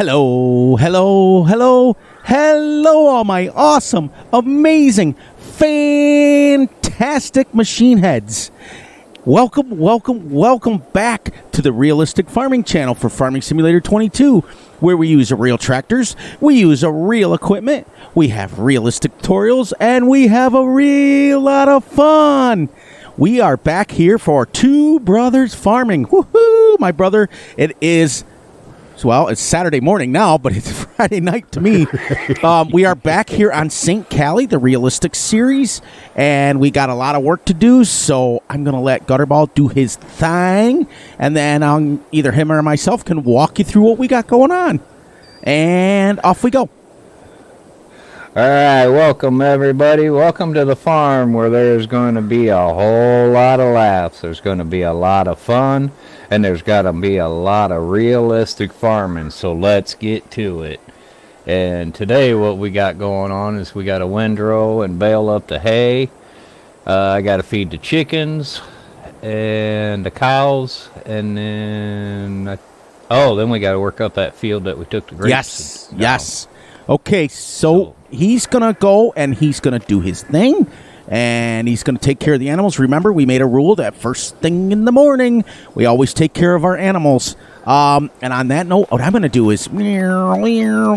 Hello, hello, hello, hello, all my awesome, amazing, fantastic machine heads. Welcome, welcome, welcome back to the Realistic Farming channel for Farming Simulator 22, where we use real tractors, we use real equipment, we have realistic tutorials, and we have a real lot of fun. We are back here for Two Brothers Farming. Woohoo! My brother, it is... Well, it's Saturday morning now, but it's Friday night to me. We are back here on St Kalle, the Realistic series, and we got a lot of work to do, so I'm going to let Gutterball do his thing, and then either him or myself can walk you through what we got going on. And off we go. All right, welcome everybody. Welcome to the farm where there's going to be a whole lot of laughs. There's going to be a lot of fun, and there's got to be a lot of realistic farming. So let's get to it. And today what we got going on is we got to windrow and bale up the hay. I got to feed the chickens and the cows, and then then we got to work up that field that we took the grapes. Yes. Okay, so he's going to go and he's going to do his thing, and he's going to take care of the animals. Remember, we made a rule that first thing in the morning, we always take care of our animals. And on that note, what I'm going to do is I'm going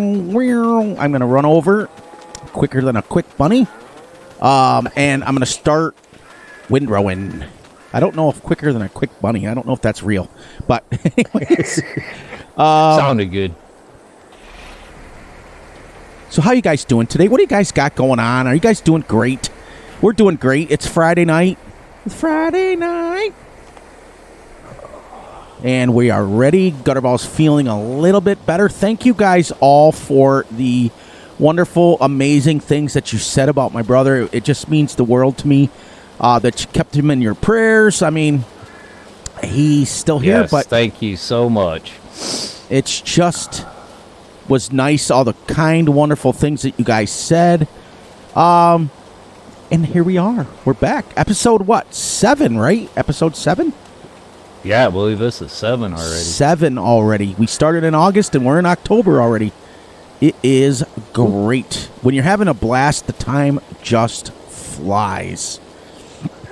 to run over quicker than a quick bunny, and I'm going to start windrowing. I don't know if quicker than a quick bunny. I don't know if that's real, but anyways. Sounded good. So how you guys doing today? What do you guys got going on? Are you guys doing great? We're doing great. It's Friday night. And we are ready. Gutterball's feeling a little bit better. Thank you guys all for the wonderful, amazing things that you said about my brother. It just means the world to me that you kept him in your prayers. I mean, he's still here, yes, but thank you so much. It's just... was nice, all the kind, wonderful things that you guys said. And here we are. We're back. Episode 7, right? Episode 7? Yeah, I believe this is 7 already. 7 already. We started in August and we're in October already. It is great. When you're having a blast, the time just flies.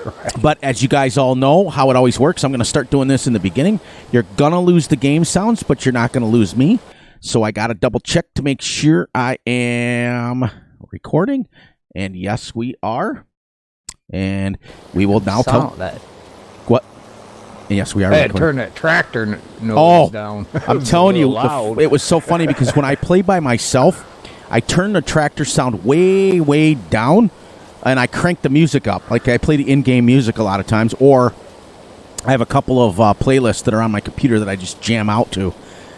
Right. But as you guys all know how it always works, I'm going to start doing this in the beginning. You're going to lose the game sounds, but you're not going to lose me. So I got to double check to make sure I am recording. And yes, we are. And we will now tell that. What? Yes, we are. I had to turn that tractor noise down. I'm telling you, it was so funny because when I play by myself, I turn the tractor sound way, way down, and I crank the music up. Like I play the in-game music a lot of times, or I have a couple of playlists that are on my computer that I just jam out to.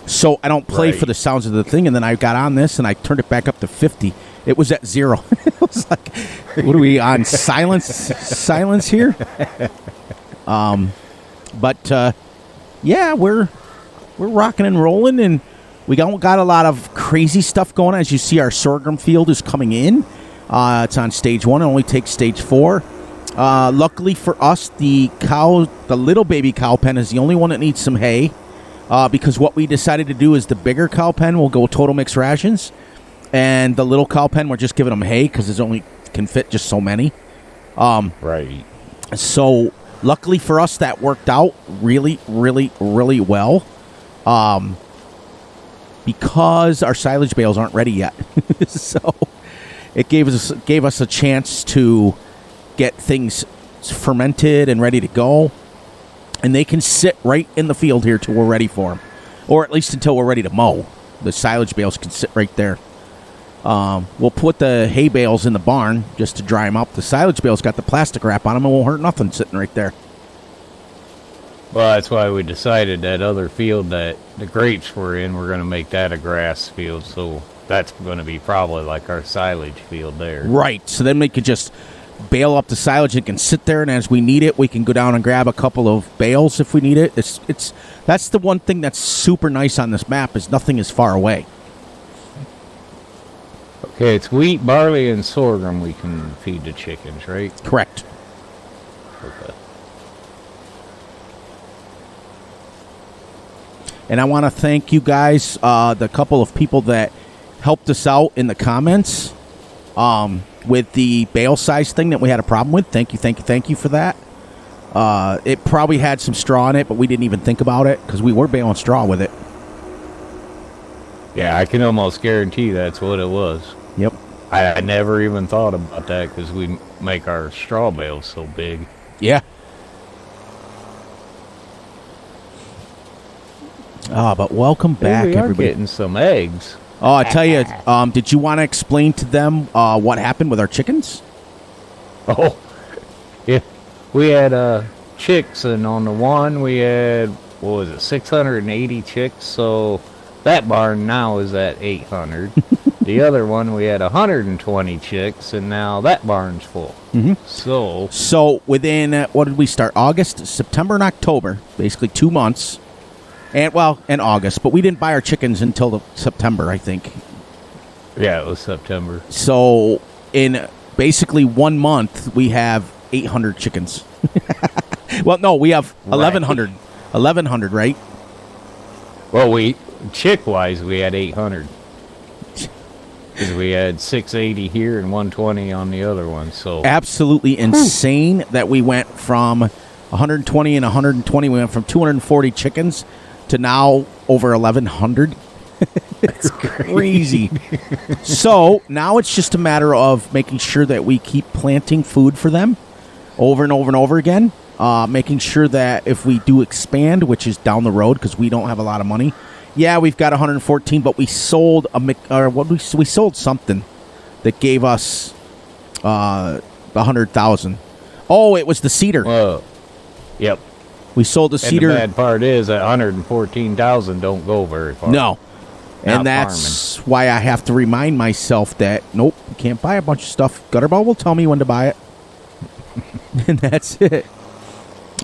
So I don't play for the sounds of the thing, and then I got on this, and I turned it back up to 50. It was at 0. It was like, what are we on, silence here? Yeah, we're rocking and rolling, and we got a lot of crazy stuff going on. As you see, our sorghum field is coming in. It's on stage 1. It only takes stage 4. Luckily for us, the little baby cow pen is the only one that needs some hay. Because what we decided to do is the bigger cow pen will go total mixed rations, and the little cow pen we're just giving them hay because it only can fit just so many. Right. So luckily for us, that worked out really, really, really well. Because our silage bales aren't ready yet, so it gave us a chance to get things fermented and ready to go. And they can sit right in the field here till we're ready for them. Or at least until we're ready to mow. The silage bales can sit right there. We'll put the hay bales in the barn just to dry them up. The silage bales got the plastic wrap on them. It won't hurt nothing sitting right there. Well, that's why we decided that other field that the grapes were in, we're going to make that a grass field. So that's going to be probably like our silage field there. Right. So then we could just... bale up the silage. It can sit there, and as we need it, we can go down and grab a couple of bales if we need it. That's the one thing that's super nice on this map is nothing is far away. Okay, it's wheat, barley, and sorghum we can feed the chickens, right? Correct. Okay. And I want to thank you guys, the couple of people that helped us out in the comments with the bale size thing that we had a problem with. Thank you for that. It probably had some straw in it, but we didn't even think about it because we were baling straw with it. Yeah, I can almost guarantee that's what it was. Yep. I never even thought about that because we make our straw bales so big. Yeah. But welcome back, we are everybody. Getting some eggs. Oh, I tell you, did you want to explain to them what happened with our chickens? Oh, yeah. We had chicks, and on the one we had, 680 chicks, so that barn now is at 800. The other one, we had 120 chicks, and now that barn's full. Mm-hmm. So within, what did we start? August, September, and October, basically 2 months. And August, but we didn't buy our chickens until September, I think. Yeah, it was September. So in basically 1 month, we have 800 chickens. Well, no, we have 1,100. 1,100, right? Well, chick-wise, we had 800. Because we had 680 here and 120 on the other one. So absolutely insane that we went from 120 and 120. We went from 240 chickens to now over 1,100. It's crazy. So now it's just a matter of making sure that we keep planting food for them over and over and over again. Making sure that if we do expand, which is down the road because we don't have a lot of money. Yeah, we've got 114, but we sold we sold something that gave us 100,000. Oh, it was the cedar. Yep. We sold the cedar. And the bad part is that 114,000 don't go very far. No. And that's why I have to remind myself that, nope, you can't buy a bunch of stuff. Gutterball will tell me when to buy it. And that's it.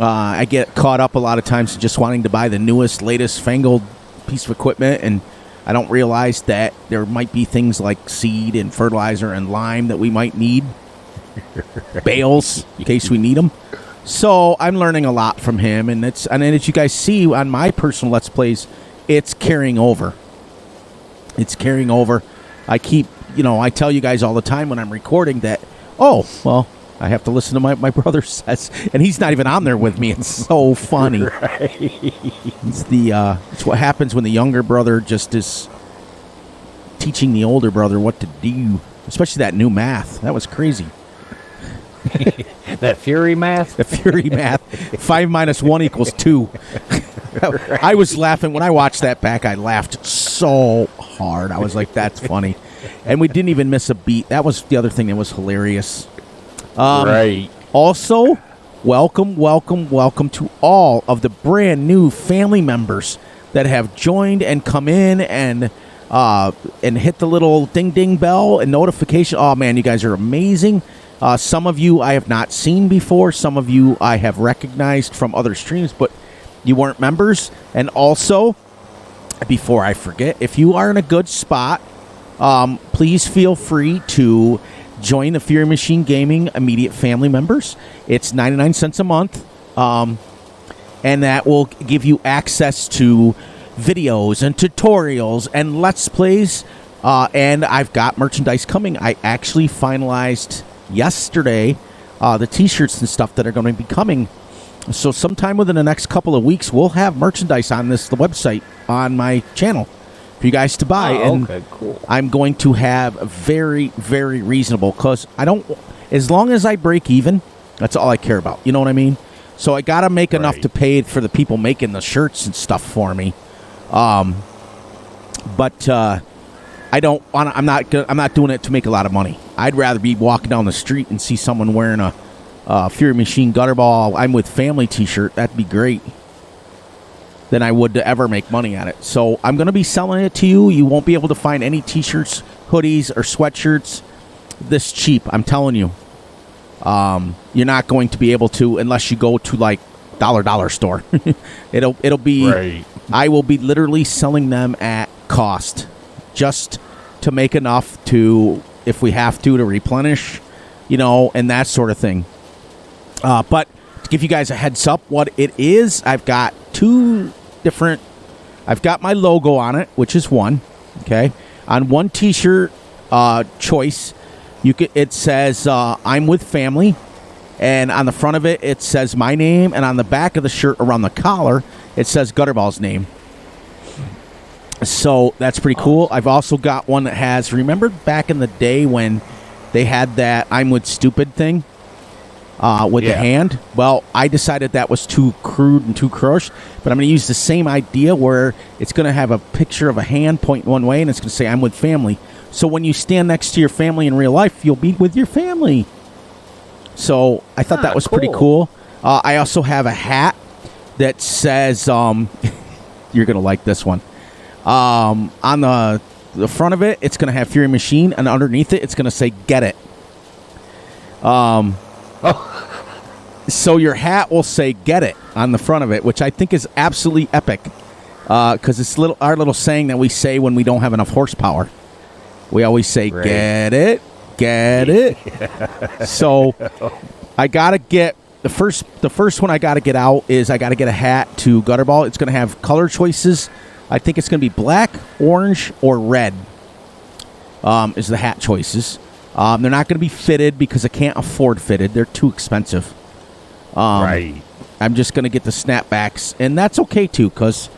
I get caught up a lot of times just wanting to buy the newest, latest, fangled piece of equipment, and I don't realize that there might be things like seed and fertilizer and lime that we might need. Bales, in case we need them. So I'm learning a lot from him, and as you guys see on my personal Let's Plays, it's carrying over. It's carrying over. I tell you guys all the time when I'm recording that, I have to listen to my brother says, and he's not even on there with me. It's so funny. Right. It's what happens when the younger brother just is teaching the older brother what to do, especially that new math. That was crazy. That Fury math? The Fury math. 5 minus 1 equals 2. I was laughing. When I watched that back, I laughed so hard. I was like, that's funny. And we didn't even miss a beat. That was the other thing that was hilarious. Right. Also, welcome to all of the brand new family members that have joined and come in and hit the little ding bell and notification. Oh, man, you guys are amazing. Some of you I have not seen before. Some of you I have recognized from other streams, but you weren't members. And also, before I forget, if you are in a good spot, please feel free to join the Fury Machine Gaming immediate family members. It's 99 cents a month, and that will give you access to videos and tutorials and Let's Plays, and I've got merchandise coming. I actually finalized yesterday the t-shirts and stuff that are going to be coming, so sometime within the next couple of weeks we'll have merchandise on the website on my channel for you guys to buy. Okay, cool. I'm going to have very, very reasonable, because as long as I break even, that's all I care about. You know what I mean? So I got to make enough to pay for the people making the shirts and stuff for me. But I don't want. I'm not doing it to make a lot of money. I'd rather be walking down the street and see someone wearing a Fury Machine Gutterball I'm with family t-shirt. That'd be great. Than I would to ever make money on it. So I'm going to be selling it to you. You won't be able to find any t-shirts, hoodies, or sweatshirts this cheap. I'm telling you. You're not going to be able to unless you go to like dollar store. It'll be. Right. I will be literally selling them at cost, just to make enough to, if we have to replenish, and that sort of thing. But to give you guys a heads up, what it is, I've got two different I've got my logo on it, which is one. Okay. On one T-shirt choice, it says I'm with family. And on the front of it, it says my name. And on the back of the shirt around the collar, it says Gutterball's name. So that's pretty cool. I've also got one that has, remember back in the day when they had that I'm with stupid thing with the hand? Well, I decided that was too crude and too crushed. But I'm going to use the same idea where it's going to have a picture of a hand pointing one way and it's going to say I'm with family. So when you stand next to your family in real life, you'll be with your family. So I thought that was pretty cool. I also have a hat that says, you're going to like this one. On the front of it, it's going to have Fury Machine, and underneath it, it's going to say "Get It." So your hat will say "Get It" on the front of it, which I think is absolutely epic. Because it's our little saying that we say when we don't have enough horsepower. We always say "Get it, get it." So I gotta get the first one. I gotta get out is I gotta get a hat to Gutterball. It's going to have color choices. I think it's going to be black, orange, or red is the hat choices. They're not going to be fitted because I can't afford fitted. They're too expensive. Right. I'm just going to get the snapbacks, and that's okay, too, because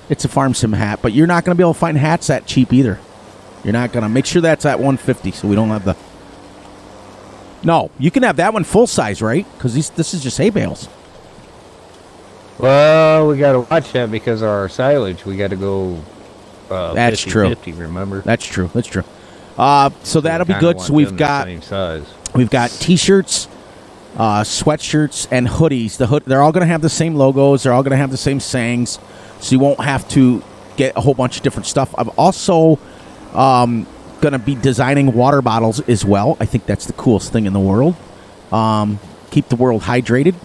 it's a farm sim hat. But you're not going to be able to find hats that cheap either. You're not going to. Make sure that's at $150 so we don't have the... No, you can have that one full size, right? Because this is just hay bales. Well, we got to watch that because of our silage. We got to go That's 50, true. 50, remember? That's true. So that'll be good. So we've got T-shirts, sweatshirts, and hoodies. They're all going to have the same logos. They're all going to have the same sayings. So you won't have to get a whole bunch of different stuff. I'm also going to be designing water bottles as well. I think that's the coolest thing in the world. Keep the world hydrated.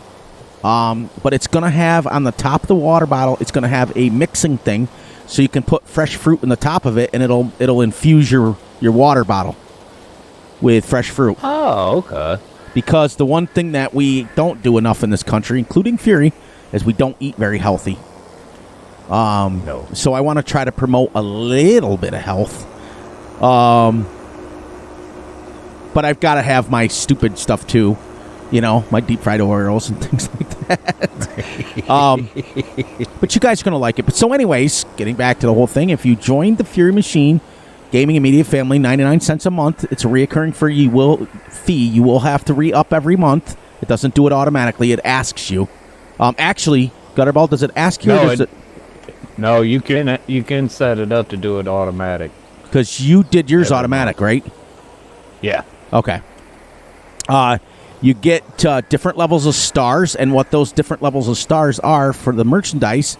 But it's going to have on the top of the water bottle, it's going to have a mixing thing so you can put fresh fruit in the top of it and it'll infuse your water bottle with fresh fruit. Oh, okay. Because the one thing that we don't do enough in this country, including Fury, is we don't eat very healthy. No. So I want to try to promote a little bit of health. But I've got to have my stupid stuff too. You know, my deep fried Oreos and things like that. But you guys are going to like it. But so anyways, getting back to the whole thing, if you join the Fury Machine Gaming and Media Family, 99 cents a month, it's a reoccurring fee. You will have to re-up every month. It doesn't do it automatically. It asks you. Actually, Gutterball, does it ask you? No, you can set it up to do it automatic. Because you did yours automatic, right? Yeah. Okay. You get different levels of stars, and what those different levels of stars are for the merchandise.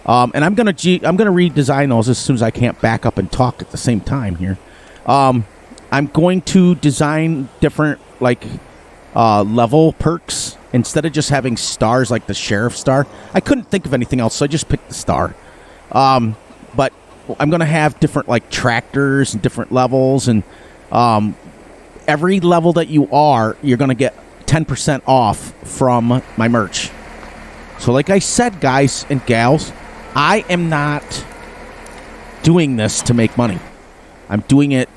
And I'm gonna redesign those as soon as I can't back up and talk at the same time here. I'm going to design different level perks instead of just having stars like the sheriff star. I couldn't think of anything else, so I just picked the star. But I'm gonna have different tractors and different levels, and every level that you're going to get 10% off from my merch. So like I said, guys and gals, I am not doing this to make money. I'm doing it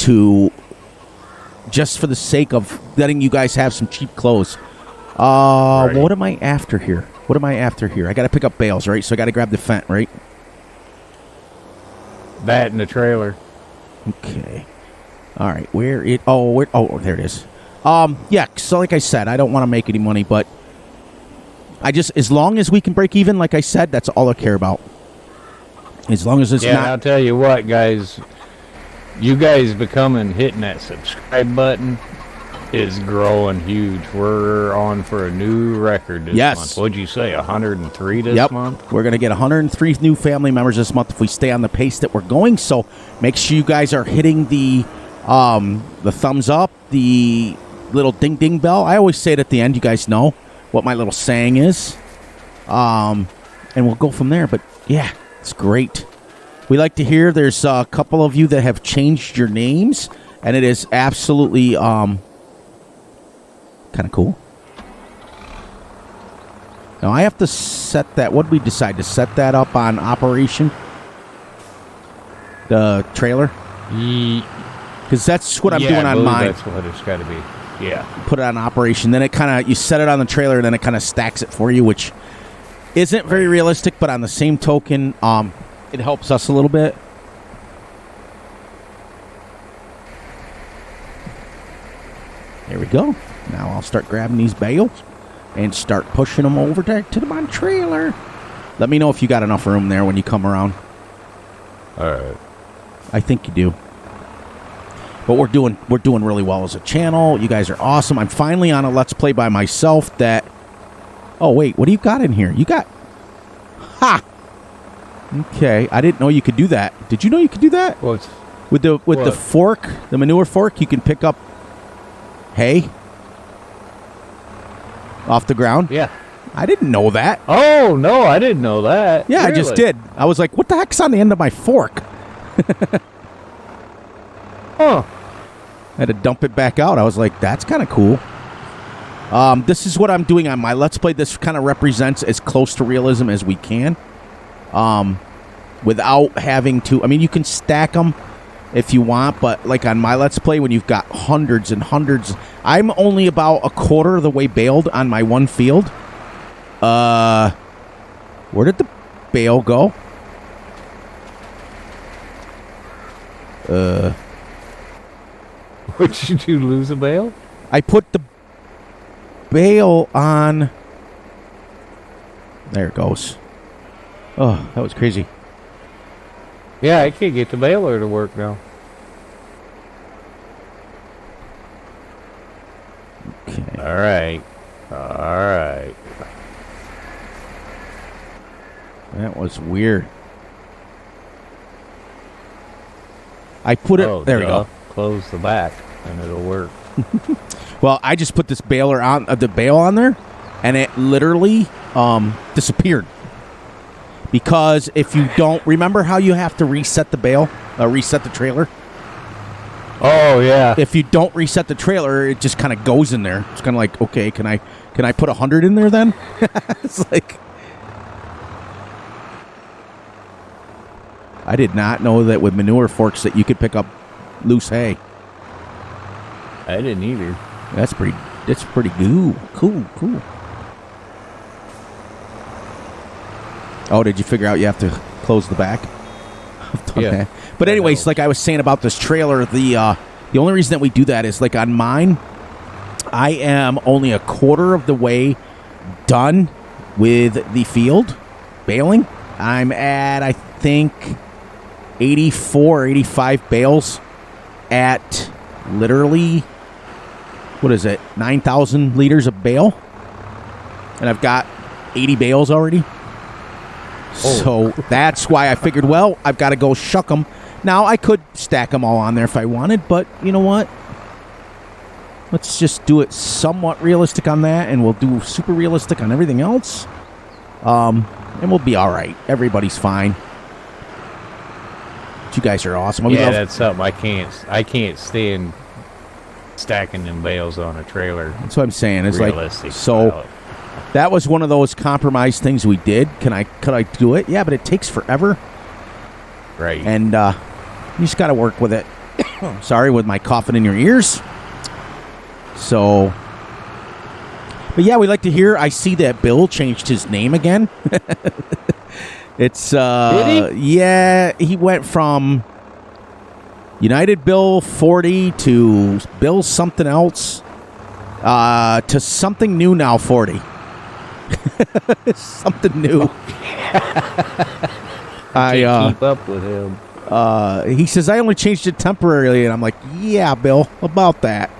just for the sake of letting you guys have some cheap clothes. Right. What am I after here? I got to pick up bales, right? So I got to grab the Fent, right? That and the trailer. Okay. All right, there it is. Yeah, so like I said, I don't want to make any money, but as long as we can break even, like I said, that's all I care about. As long as it's not... Yeah, I'll tell you what, guys. You guys hitting that subscribe button is growing huge. We're on for a new record this month. What'd you say, 103 this month? We're going to get 103 new family members this month if we stay on the pace that we're going, so make sure you guys are hitting the thumbs up, the little ding ding bell. I always say it at the end. You guys know what my little saying is. And we'll go from there. But yeah, it's great. We like to hear there's a couple of you that have changed your names, and it is absolutely kind of cool. Now I have to set that. What did we decide to set that up on Operation? The trailer? Because that's what I'm doing on mine. That's what it's got to be. Yeah. Put it on operation. Then it kind of, you set it on the trailer, and then it kind of stacks it for you, which isn't very realistic, but on the same token, it helps us a little bit. There we go. Now I'll start grabbing these bales and start pushing them over to my trailer. Let me know if you got enough room there when you come around. All right. I think you do. But we're doing really well as a channel. You guys are awesome. I'm finally on a Let's Play by myself that... Oh, wait. What do you got in here? You got... Ha! Okay. I didn't know you could do that. Did you know you could do that? What? With the fork, the manure fork, you can pick up hay off the ground. Yeah. I didn't know that. Oh, no, I didn't know that. Yeah, really? I just did. I was like, what the heck's on the end of my fork? Huh. I had to dump it back out. I was like, that's kind of cool. This is what I'm doing on my Let's Play. This kind of represents as close to realism as we can. Without having to... I mean, you can stack them if you want, but like on my Let's Play, when you've got hundreds and hundreds... I'm only about a quarter of the way baled on my one field. Where did the bale go? Did you lose a bale? I put the bale on... There it goes. Oh, that was crazy. Yeah, I can't get the baler to work now. Okay. All right. That was weird. I put it... there we go. Close the back, and it'll work. Well, I just put this baler on... the bale on there, and it literally disappeared. Because if you don't... Remember how you have to reset the bale? Reset the trailer? Oh, yeah. If you don't reset the trailer, it just kind of goes in there. It's kind of like, okay, can I put 100 in there then? It's like... I did not know that with manure forks that you could pick up loose hay. I didn't either. That's pretty cool. Oh, did you figure out you have to close the back? Yeah. But anyways, like I was saying about this trailer, the only reason that we do that is like on mine, I am only a quarter of the way done with the field baling. I'm at, I think, 84 or 85 bales at literally, what is it, 9,000 liters of bale? And I've got 80 bales already. So that's why I figured, well, I've got to go shuck them. Now, I could stack them all on there if I wanted, but you know what? Let's just do it somewhat realistic on that, and we'll do super realistic on everything else. And we'll be all right. Everybody's fine. But you guys are awesome. That's something I can't stand stacking them bales on a trailer. That's what I'm saying. It's realistic like, so that was one of those compromise things we did. Could I do it? Yeah, but it takes forever. Right. And you just got to work with it. Sorry, with my coughing in your ears. So, but yeah, we like to hear. I see that Bill changed his name again. It's Did he? Yeah, he went from United Bill 40 to Bill something else to something new now 40. Something new. I keep up with him. He says, I only changed it temporarily, and I'm like, yeah, Bill, about that.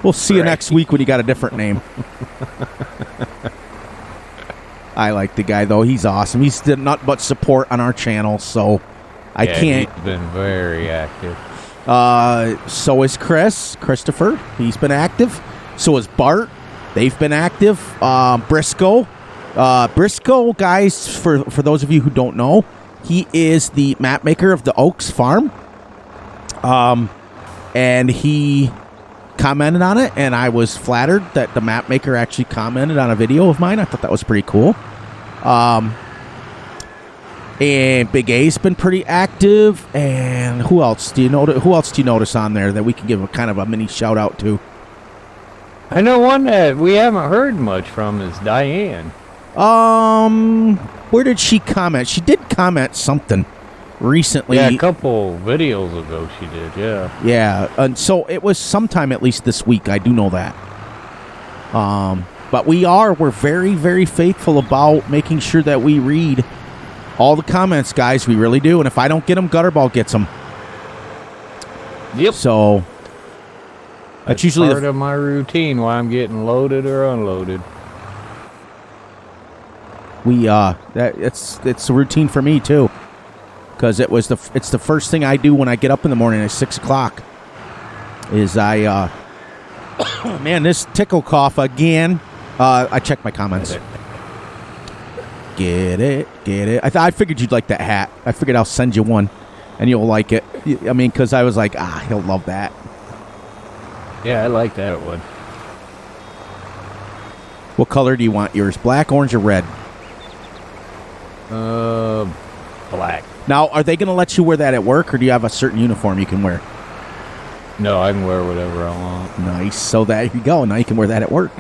We'll see you next week when you got a different name. I like the guy, though. He's awesome. He's did not but support on our channel, so I can't. He's been very active. So is Christopher. He's been active. So is Bart. They've been active. Briscoe. Briscoe, guys, for those of you who don't know, he is the map maker of the Oaks Farm. And he commented on it, and I was flattered that the map maker actually commented on a video of mine. I thought that was pretty cool. And Big A's been pretty active. And who else do you notice on there that we can give a kind of a mini shout out to? I know one that we haven't heard much from is Diane. Where did she comment? She did comment something recently. Yeah, a couple videos ago she did, yeah. Yeah, and so it was sometime at least this week. I do know that. But we're very, very faithful about making sure that we read all the comments, guys. We really do. And if I don't get them, Gutterball gets them. Yep. So that's usually part of my routine while I'm getting loaded or unloaded. It's a routine for me too, because it's the first thing I do when I get up in the morning at 6 o'clock. Is man, this tickle cough again. I check my comments. Get it. I figured you'd like that hat. I figured I'll send you one, and you'll like it. I mean, because I was like, he'll love that. Yeah, I like that one. What color do you want yours? Black, orange, or red? Black. Now, are they going to let you wear that at work, or do you have a certain uniform you can wear? No, I can wear whatever I want. Nice. So there you go. Now you can wear that at work.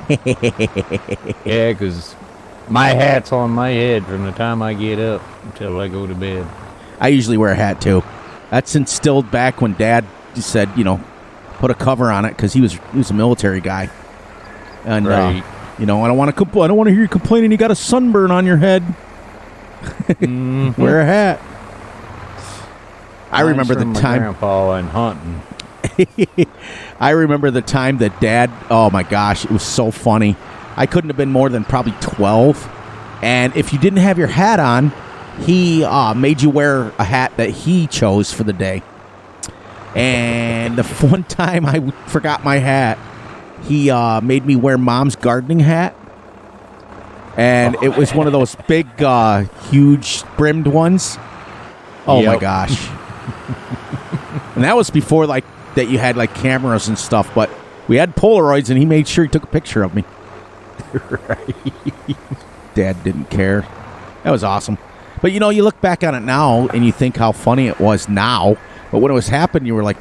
Yeah, because my hat's on my head from the time I get up until I go to bed. I usually wear a hat, too. That's instilled back when Dad said, put a cover on it, because he was a military guy. And, right. I don't want to hear you complaining you got a sunburn on your head. Mm-hmm. Wear a hat. I remember the time. Grandpa and hunting. I remember the time that Dad. Oh my gosh, it was so funny. I couldn't have been more than probably 12, and if you didn't have your hat on, he made you wear a hat that he chose for the day. And the one time I forgot my hat, he made me wear Mom's gardening hat. And it was one of those big, huge brimmed ones. Oh, my gosh. And that was before, that you had, cameras and stuff. But we had Polaroids, and he made sure he took a picture of me. Right. Dad didn't care. That was awesome. But, you look back on it now, and you think how funny it was now. But when it was happening, you were like...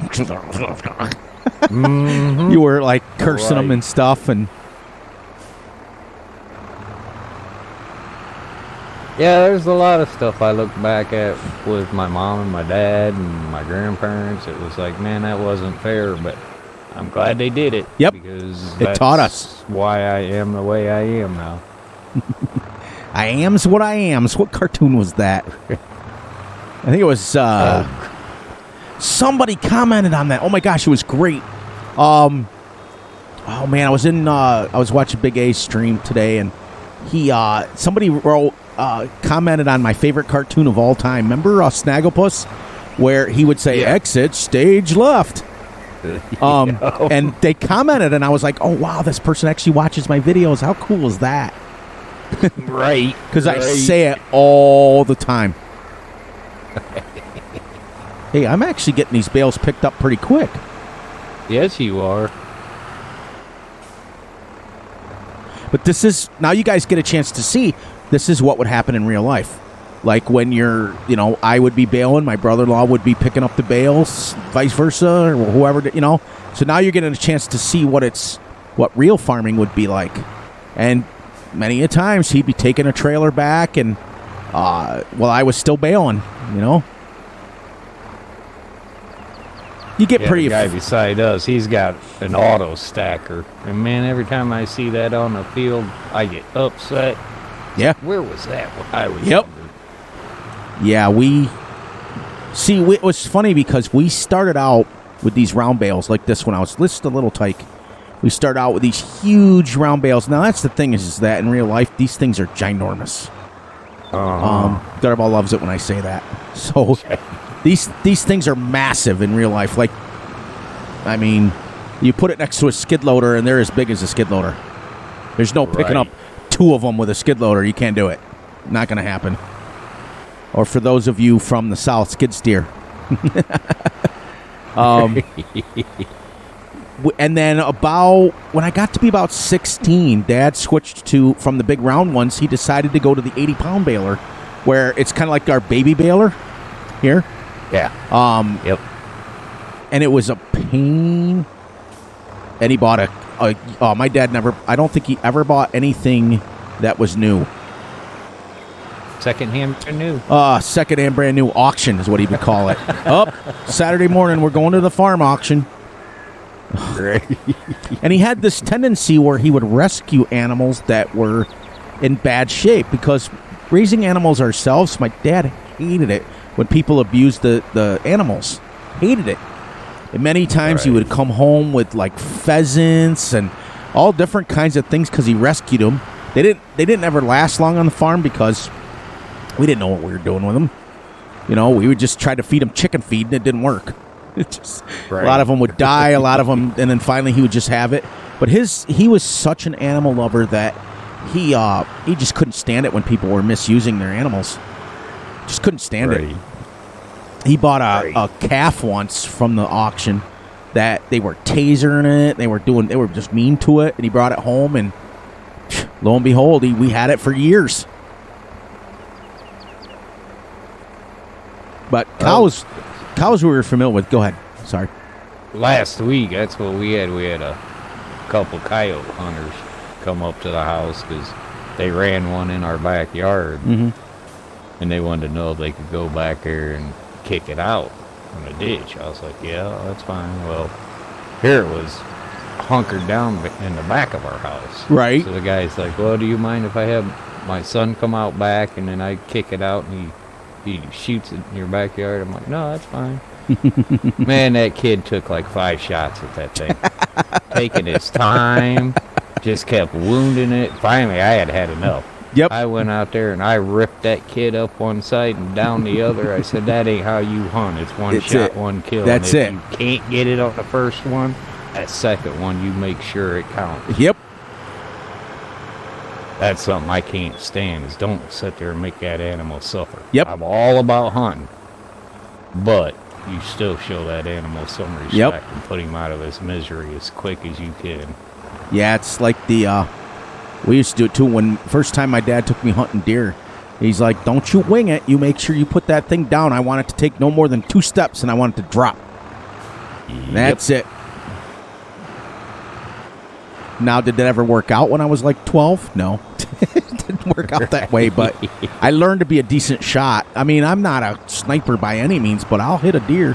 Mm-hmm. You were, cursing them and stuff, and... Yeah, there's a lot of stuff I look back at with my mom and my dad and my grandparents. It was like, man, that wasn't fair, but I'm glad they did it. Yep. Because it taught us why I am the way I am now. I am's what I am's. What cartoon was that? I think it was somebody commented on that. Oh my gosh, it was great. Oh man, I was watching Big A's stream today, and somebody wrote commented on my favorite cartoon of all time. Remember Snagglepuss, where he would say exit stage left. And they commented, and I was like, oh wow, this person actually watches my videos. How cool is that? Right. Because I say it all the time. Hey, I'm actually getting these bales picked up pretty quick. Yes, you are. But this is, now you guys get a chance to see, this is what would happen in real life. Like when you're, I would be baling, my brother-in-law would be picking up the bales, vice versa, or whoever, So now you're getting a chance to see what real farming would be like. And many a times he'd be taking a trailer back, and while I was still baling, You get pretty. The guy beside us, he's got an auto stacker, and man, every time I see that on the field, I get upset. Yeah. Where was that when I was? Yep. Yeah, it was funny because we started out with these round bales like this when I was just a little tyke. We started out with these huge round bales. Now that's the thing is that in real life these things are ginormous. Gutterball loves it when I say that. So these things are massive in real life. Like, I mean, you put it next to a skid loader and they're as big as a skid loader. There's no picking up two of them with a skid loader. You can't do it. Not going to happen. Or for those of you from the South, skid steer. And then when I got to be about 16, Dad switched from the big round ones. He decided to go to the 80-pound baler where it's kind of like our baby baler here. Yeah. Yep. And it was a pain. And he bought my dad never, I don't think he ever bought anything that was new. Secondhand brand new. Secondhand brand new auction is what he would call it. Saturday morning, we're going to the farm auction. And he had this tendency where he would rescue animals that were in bad shape, because raising animals ourselves, my dad hated it when people abused the animals. Hated it. And many times he would come home with like pheasants and all different kinds of things because he rescued them. They didn't ever last long on the farm because we didn't know what we were doing with them. You know, we would just try to feed them chicken feed and it didn't work. A lot of them would die, a lot of them, and then finally he would just have it. But he was such an animal lover that he just couldn't stand it when people were misusing their animals. Just couldn't stand it. He bought a calf once from the auction that they were tasering it. They were just mean to it, and he brought it home, and lo and behold, we had it for years. But cows we were familiar with. Go ahead. Sorry. Last week, that's what we had. We had a couple coyote hunters come up to the house because they ran one in our backyard, and they wanted to know if they could go back there and kick it out in the ditch. I was like, yeah, that's fine. Well, here it was hunkered down in the back of our house. Right. So the guy's like, well, do you mind if I have my son come out back and then I kick it out and he shoots it in your backyard? I'm like, no, that's fine. Man, that kid took like 5 shots at that thing. Taking his time, just kept wounding it. Finally, I had enough. Yep. I went out there and I ripped that kid up one side and down the other. I said, that ain't how you hunt. It's one shot, one kill. That's it. You can't get it on the first one, that second one, you make sure it counts. Yep. That's something I can't stand, is don't sit there and make that animal suffer. Yep. I'm all about hunting, but you still show that animal some respect and put him out of his misery as quick as you can. Yeah, it's like we used to do it too. When first time my dad took me hunting deer, he's like, don't you wing it. You make sure you put that thing down. I want it to take no more than 2 steps, and I want it to drop. Yep. That's it. Now, did that ever work out when I was like 12? No. It didn't work out that way, but I learned to be a decent shot. I mean, I'm not a sniper by any means, but I'll hit a deer.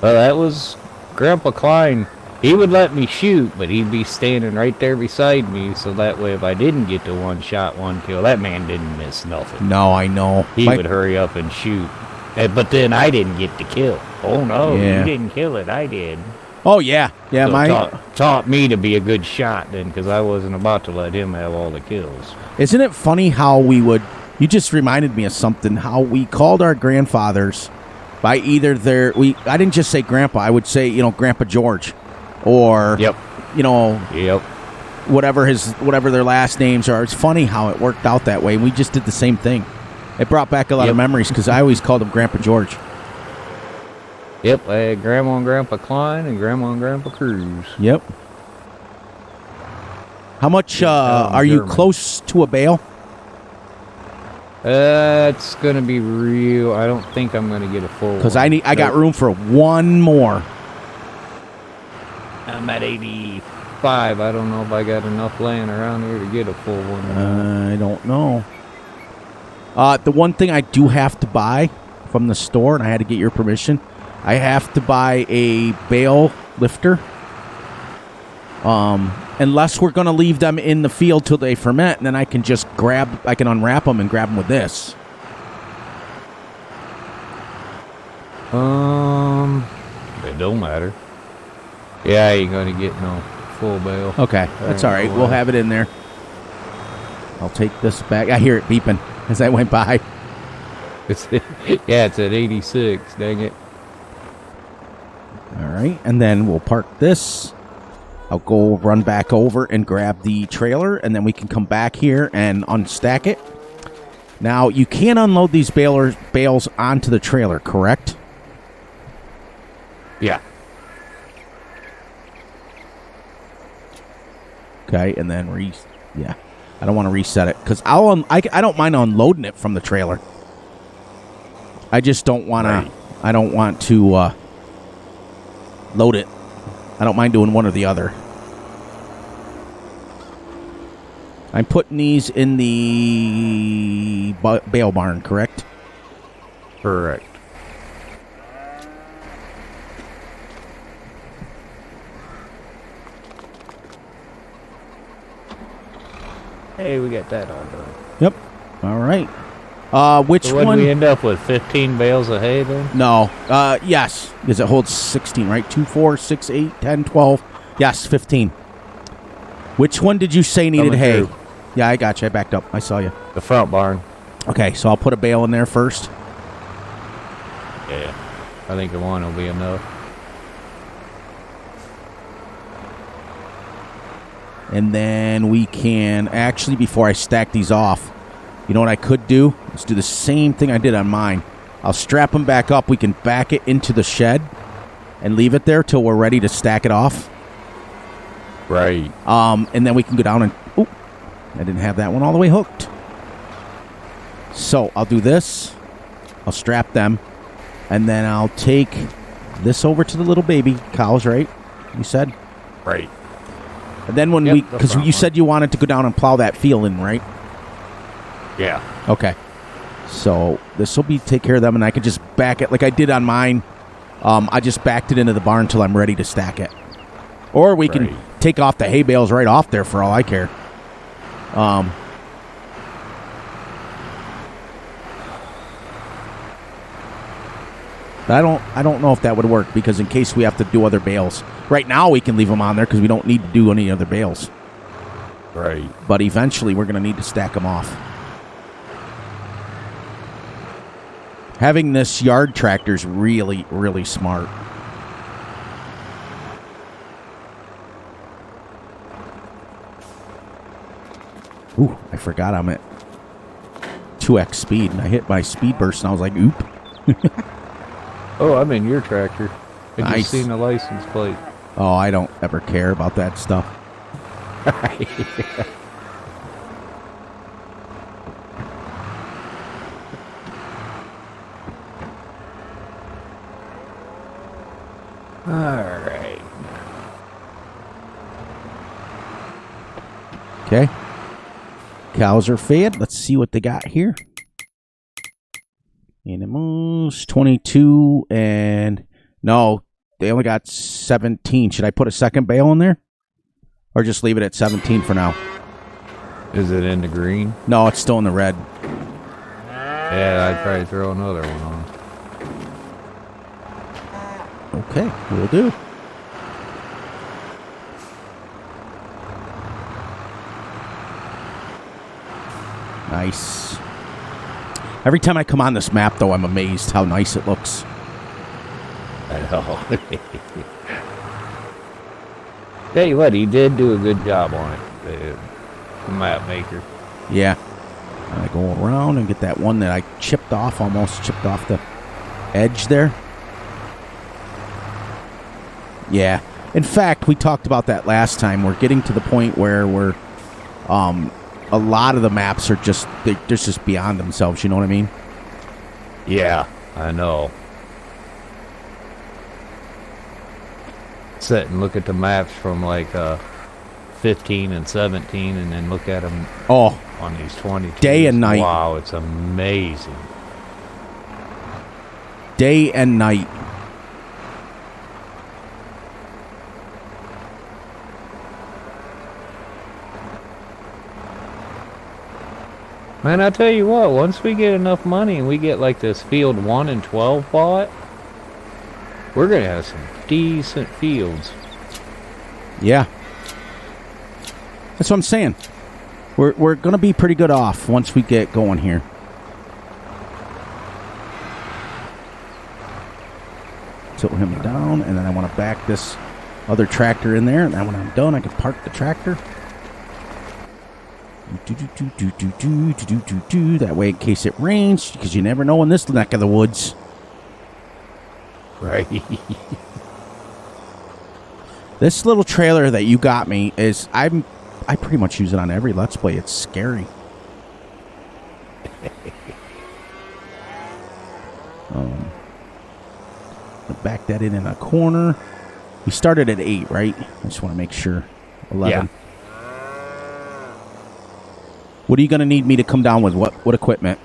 Well, that was Grandpa Klein. He would let me shoot, but he'd be standing right there beside me, so that way if I didn't get to 1 shot, 1 kill, that man didn't miss nothing. No, I know. He would hurry up and shoot. But then I didn't get the kill. Oh, no, you didn't kill it. I did. Oh, yeah. Yeah, so taught me to be a good shot then, because I wasn't about to let him have all the kills. Isn't it funny how you just reminded me of something, how we called our grandfathers by either I didn't just say Grandpa, I would say, Grandpa George. Or, whatever their last names are. It's funny how it worked out that way. We just did the same thing. It brought back a lot of memories because I always called him Grandpa George. Yep, I had Grandma and Grandpa Klein and Grandma and Grandpa Cruz. Yep. How much are you close to a bale? It's going to be real. I don't think I'm going to get a full one. Because I got room for 1 more. I'm at 85. I don't know if I got enough laying around here to get a full one. I don't know. The one thing I do have to buy from the store, and I had to get your permission, I have to buy a bale lifter. Unless we're going to leave them in the field till they ferment, and then I can just unwrap them and grab them with this. It don't matter. Yeah, I ain't going to get no full bale. Okay, that's all right. We'll have it in there. I'll take this back. I hear it beeping as I went by. It's at 86. Dang it. All right, and then we'll park this. I'll go run back over and grab the trailer, and then we can come back here and unstack it. Now, you can't unload these bales onto the trailer, correct? Yeah. Okay, and then I don't want to reset it because I don't mind unloading it from the trailer. I just don't want to. I don't want to load it. I don't mind doing one or the other. I'm putting these in the bale barn, correct? Correct. Hey, we got that all done. Yep. All right. Which so one? We end up with 15 bales of hay then? No. Yes, because it holds 16, right? 2, 4, 6, 8, 10, 12. Yes, 15. Which one did you say needed hay? Through. Yeah, I got you. I backed up. I saw you. The front barn. Okay, so I'll put a bale in there first. Yeah. I think the one will be enough. And then we can, actually, before I stack these off, you know what I could do? Let's do the same thing I did on mine. I'll strap them back up. We can back it into the shed and leave it there till we're ready to stack it off. Right. And then we can go down and... Oop, I didn't have that one all the way hooked. So I'll do this. I'll strap them. And then I'll take this over to the little baby cows, right? You said? Right. And then when because you said you wanted to go down and plow that field in, right? Yeah. Okay. So this will take care of them, and I could just back it like I did on mine. I just backed it into the barn until I'm ready to stack it. Or we can take off the hay bales right off there for all I care. I don't know if that would work because in case we have to do other bales. Right now we can leave them on there because we don't need to do any other bales. Right. But eventually we're going to need to stack them off. Having this yard tractor is really, really smart. Ooh, I forgot I'm at 2x speed, and I hit my speed burst, and I was like, oop. Oh, I'm in your tractor. I Nice. just seen the license plate. Oh, I don't ever care about that stuff. All right. Okay. Cows are fed. Let's see what they got here. Animals, 22, and no, they only got 17. Should I put a second bale in there? Or just leave it at 17 for now? Is it in the green? No, it's still in the red. Yeah, I'd probably throw another one on. Okay, will do. Nice. Every time I come on this map, though, I'm amazed how nice it looks. I know. Tell you what, he did do a good job on it, the map maker. Yeah. I go around and get that one that I almost chipped off the edge there. Yeah. In fact, we talked about that last time. We're getting to the point where we're, a lot of the maps are they're just beyond themselves. You know what I mean? Yeah, I know. Sit and look at the maps from like 15 and 17 and then look at them on these 22. Day and night. Wow, it's amazing. Day and night. Man, I tell you what, once we get enough money and we get like this field 1 and 12 bought, we're going to have some decent fields. Yeah. That's what I'm saying. We're going to be pretty good off once we get going here. Tilt him down, and then I want to back this other tractor in there, and then when I'm done, I can park the tractor. That way, in case it rains, because you never know in this neck of the woods. Right. This little trailer that you got me is, I pretty much use it on every Let's Play. It's scary. Back that in a corner. We started at 8, right? I just want to make sure. 11. Yeah. What are you going to need me to come down with? What equipment?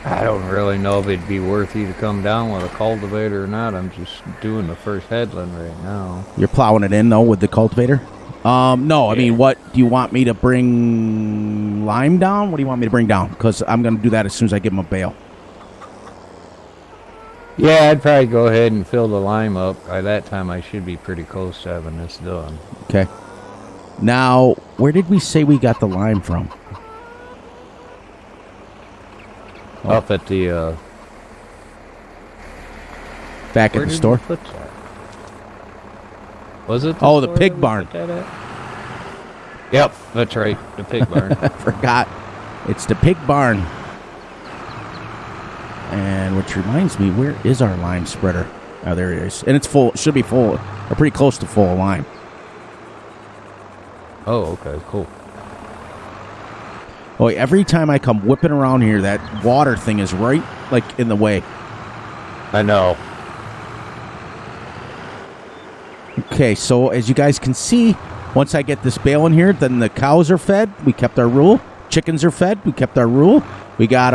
I don't really know if it'd be worth you to come down with a cultivator or not. I'm just doing the first headland right now. You're plowing it in, though, with the cultivator? No, I mean, what do you want me to bring lime down? What do you want me to bring down? Because I'm going to do that as soon as I give him a bale. Yeah, I'd probably go ahead and fill the lime up. By that time, I should be pretty close to having this done. Okay. Now, where did we say we got the lime from? Up at the, Back at the store? Put that? Was it the pig barn. Yep, that's right, the pig barn. I forgot. It's the pig barn. And which reminds me, where is our lime spreader? Oh, there it is. And it's full. It should be full. Or pretty close to full of lime. Oh, okay, cool. Oh, every time I come whipping around here, that water thing is right, like, in the way. I know. Okay, so as you guys can see, once I get this bale in here, then the cows are fed. We kept our rule. Chickens are fed. We kept our rule. We got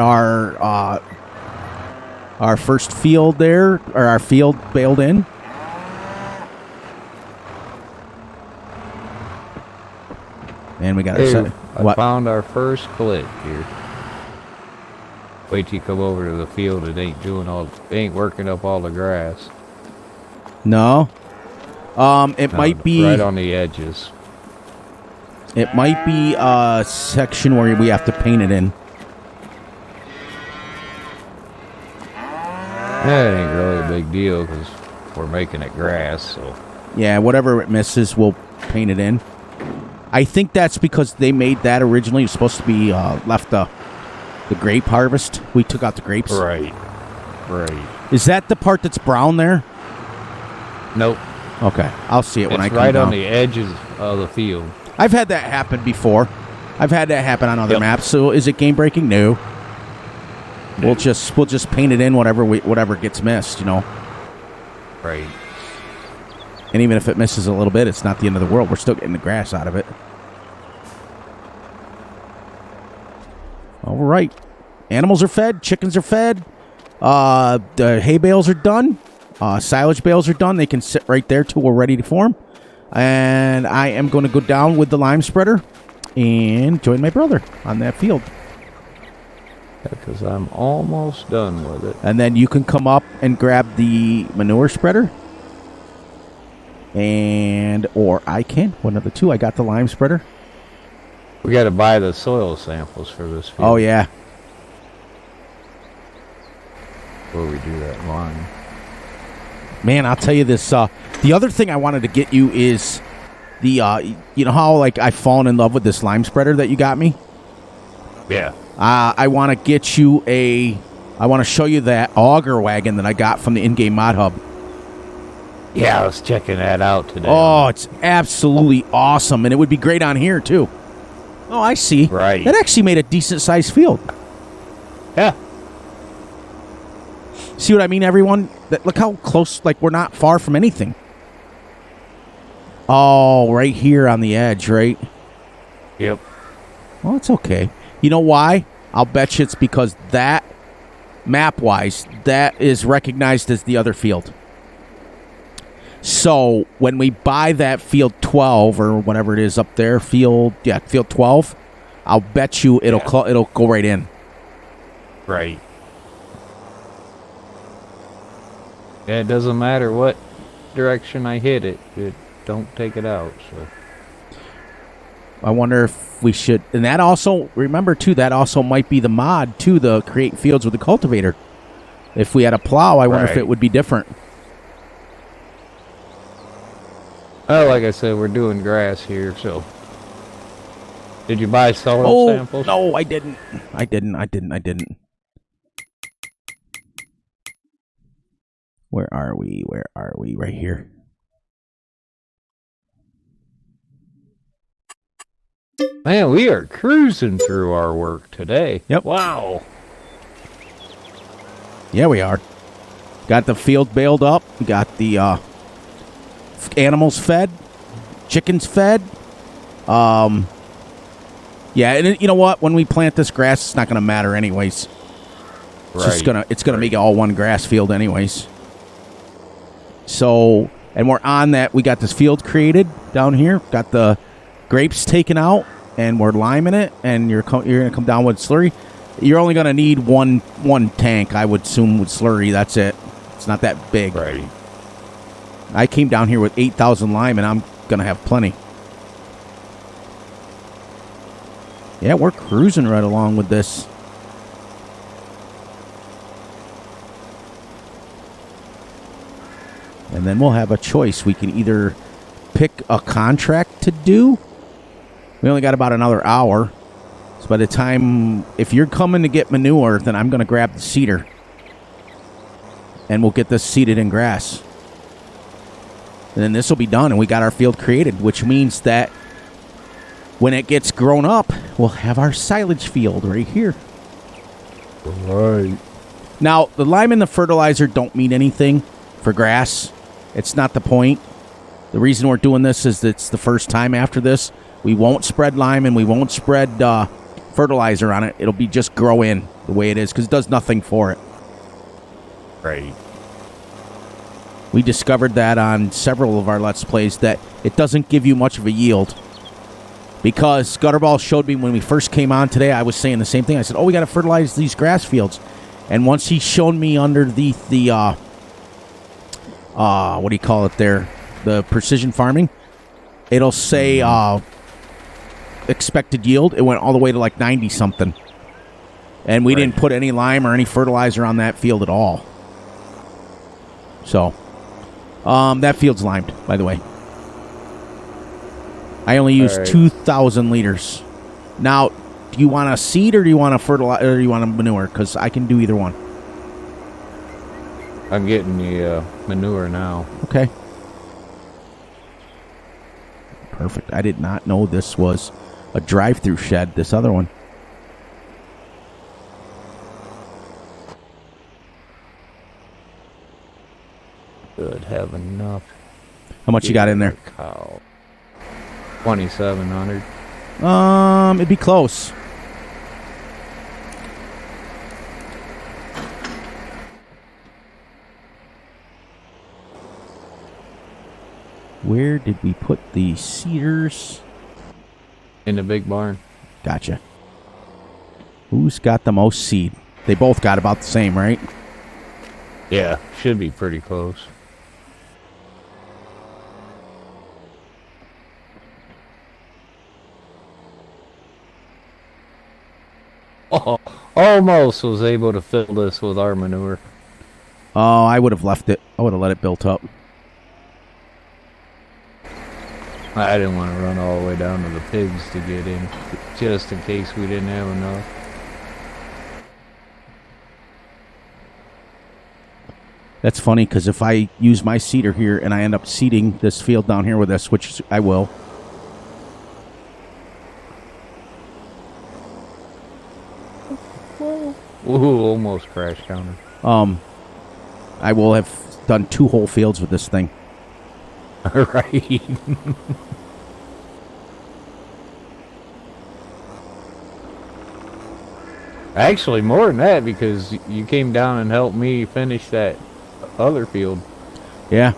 our first field there, or our field baled in. And we got I found our first click here. Wait till you come over to the field. It ain't working up all the grass. No. It might be right on the edges. It might be a section where we have to paint it in. That ain't really a big deal because we're making it grass. So yeah, whatever it misses, we'll paint it in. I think that's because they made that originally. It was supposed to be left the grape harvest. We took out the grapes. Right. Is that the part that's brown there? Nope. Okay, I'll see it when I come right down. on the edges of the field. I've had that happen before. I've had that happen on other maps. So is it game breaking? No. We'll just paint it in whatever gets missed, you know. Right. And even if it misses a little bit, it's not the end of the world. We're still getting the grass out of it. All right. Animals are fed. Chickens are fed. The hay bales are done. Silage bales are done. They can sit right there till we're ready to form. And I am going to go down with the lime spreader and join my brother on that field. Because I'm almost done with it. And then you can come up and grab the manure spreader. Or I can. One of the two. I got the lime spreader. We got to buy the soil samples for this field. Oh, yeah. Before we do that line. Man, I'll tell you this. The other thing I wanted to get you is the, you know how, like, I've fallen in love with this lime spreader that you got me? Yeah. I want to get you I want to show you that auger wagon that I got from the in-game mod hub. Yeah, I was checking that out today. Oh, it's absolutely awesome. And it would be great on here, too. Oh, I see. Right. That actually made a decent-sized field. Yeah. See what I mean, everyone? Look how close, like, we're not far from anything. Oh, right here on the edge, right? Yep. Well, it's okay. You know why? I'll bet you it's because that, map-wise, that is recognized as the other field. So, when we buy that field 12, or whatever it is up there, field 12, I'll bet you it'll go right in. Right. Yeah, it doesn't matter what direction I hit it. It don't take it out, so. I wonder if we should... And that also... Remember, too, that also might be the mod, too, the create fields with the cultivator. If we had a plow, I wonder if it would be different. Oh, like I said, we're doing grass here, so. Did you buy soil samples? No, I didn't. I didn't. Where are we? Where are we? Right here. Man, we are cruising through our work today. Yep. Wow. Yeah, we are. Got the field baled up. We got the animals fed. Chickens fed. Yeah, and you know what? When we plant this grass, it's not going to matter anyways. It's just gonna make it all one grass field anyways. So, and we're on that. We got this field created down here. Got the grapes taken out, and we're liming it. And you're gonna come down with slurry. You're only gonna need one tank, I would assume, with slurry. That's it. It's not that big. Right. I came down here with 8,000 lime, and I'm gonna have plenty. Yeah, we're cruising right along with this. And then we'll have a choice. We can either pick a contract to do. We only got about another hour. So by the time, if you're coming to get manure, then I'm going to grab the seeder. And we'll get this seeded in grass. And then this will be done, and we got our field created, which means that when it gets grown up, we'll have our silage field right here. Right. Now, the lime and the fertilizer don't mean anything for grass. It's not the point. The reason we're doing this is that it's the first time after this. We won't spread lime and we won't spread fertilizer on it. It'll be just grow in the way it is because it does nothing for it. Right. We discovered that on several of our Let's Plays that it doesn't give you much of a yield. Because Gutterball showed me when we first came on today, I was saying the same thing. I said, we got to fertilize these grass fields. And once he showed me under the what do you call it there? The precision farming. It'll say expected yield. It went all the way to like 90 something. And we didn't put any lime or any fertilizer on that field at all. So, that field's limed, by the way. I only use 2,000 liters. Now, do you want a seed or do you want a fertilizer or do you want a manure? Because I can do either one. I'm getting the manure now. Okay. Perfect. I did not know this was a drive-through shed, this other one. Could have enough. How much you got in there? Cow. 2,700. It'd be close. Where did we put the cedars? In the big barn. Gotcha. Who's got the most seed? They both got about the same, right? Yeah, should be pretty close. Oh, almost was able to fill this with our manure. Oh, I would have left it. I would have let it build up. I didn't want to run all the way down to the pigs to get in, just in case we didn't have enough. That's funny, because if I use my seeder here and I end up seeding this field down here with this, which I will. Ooh, almost crash counter. I will have done 2 whole fields with this thing. Right. Actually, more than that, because you came down and helped me finish that other field. Yeah.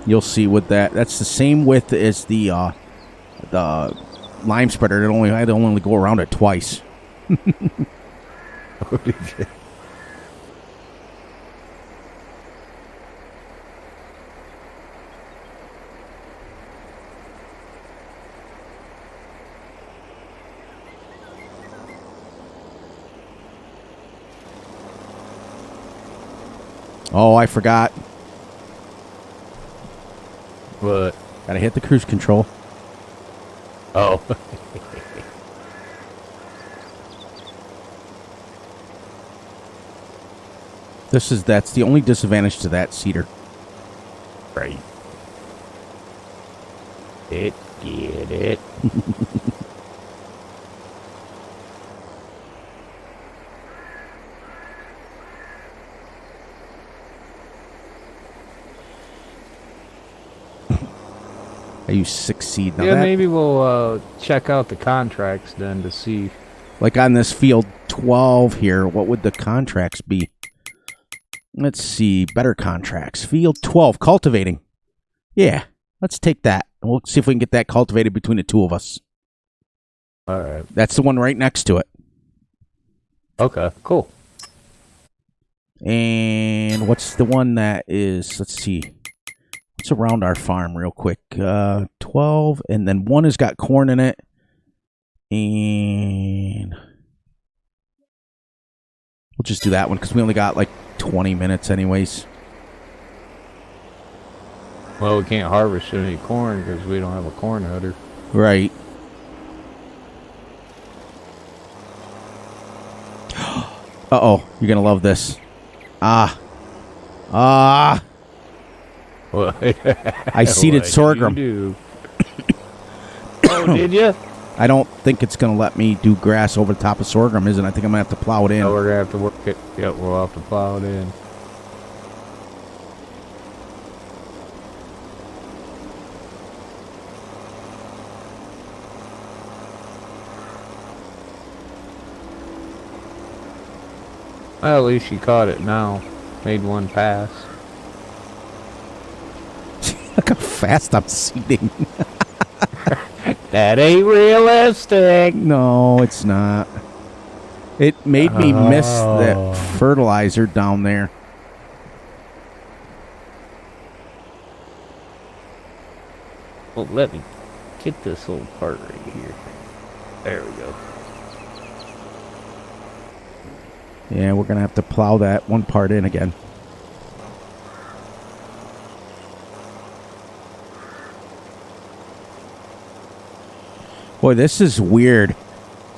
You'll see with that. That's the same width as the lime spreader. I had to only go around it twice. Oh, I forgot. What? Gotta hit the cruise control. Oh. That's the only disadvantage to that cedar. Right. Get it. I use 6 seed. Now Yeah, maybe we'll check out the contracts then to see. Like on this field 12 here, what would the contracts be? Let's see. Better contracts. Field 12, cultivating. Yeah, let's take that. We'll see if we can get that cultivated between the two of us. All right. That's the one right next to it. Okay, cool. And what's the one that is, let's see. What's around our farm real quick? 12, and then one has got corn in it. And we'll just do that one because we only got like 20 minutes anyways. Well, we can't harvest any corn because we don't have a corn hutter. Right. Uh-oh, you're going to love this. Ah. What? I seeded sorghum. Oh, did you? I don't think it's going to let me do grass over the top of sorghum, isn't it? I think I'm going to have to plow it in. Oh, we're going to have to work it. Yep, we'll have to plow it in. Well, at least you caught it now. Made one pass. Look how fast I'm seeding. That ain't realistic. No, it's not. It made me miss that fertilizer down there. Well, let me get this little part right here. There we go. Yeah, we're going to have to plow that one part in again. Boy, this is weird.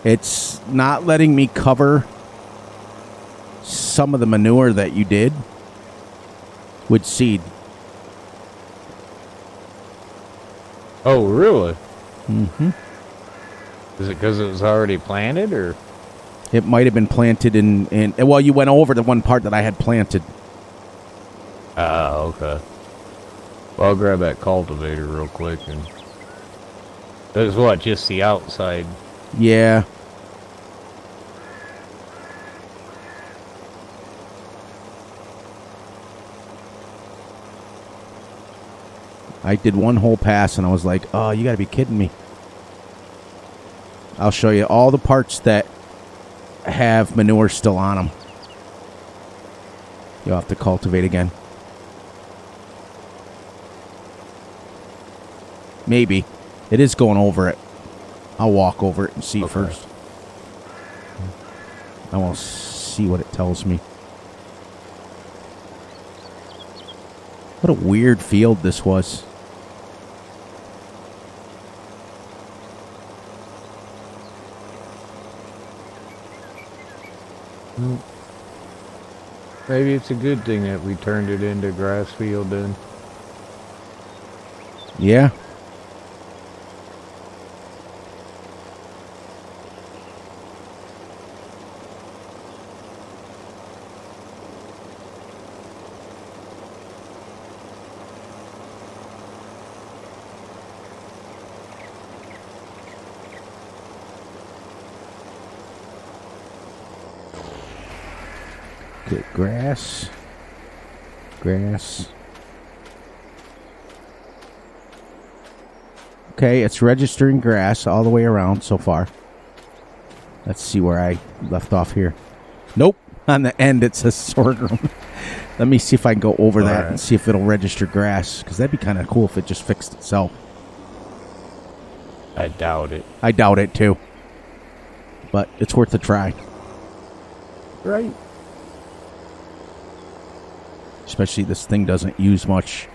It's not letting me cover some of the manure that you did with seed. Oh, really? Mm-hmm. Is it because it was already planted, or? It might have been planted in... Well, you went over the one part that I had planted. Oh, okay. Well, I'll grab that cultivator real quick and... That's what, just the outside? Yeah. I did one whole pass and I was like, oh, you gotta be kidding me. I'll show you all the parts that have manure still on them. You'll have to cultivate again. Maybe. It is going over it. I'll walk over it and see first. I will see what it tells me. What a weird field this was. Maybe it's a good thing that we turned it into grass field then. Yeah. Get grass. Grass. Okay, it's registering grass all the way around so far. Let's see where I left off here. Nope. On the end it says sorghum. Let me see if I can go over that and see if it'll register grass. Because that'd be kind of cool if it just fixed itself. I doubt it. I doubt it too. But it's worth a try. Right. Especially this thing doesn't use much.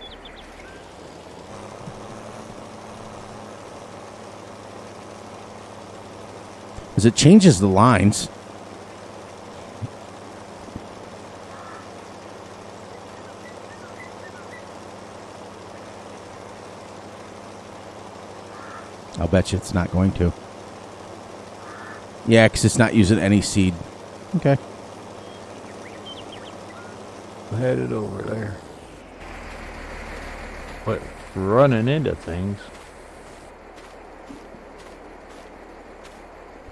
Because it changes the lines. I'll bet you it's not going to. Yeah, because it's not using any seed. Okay. Headed over there. But running into things.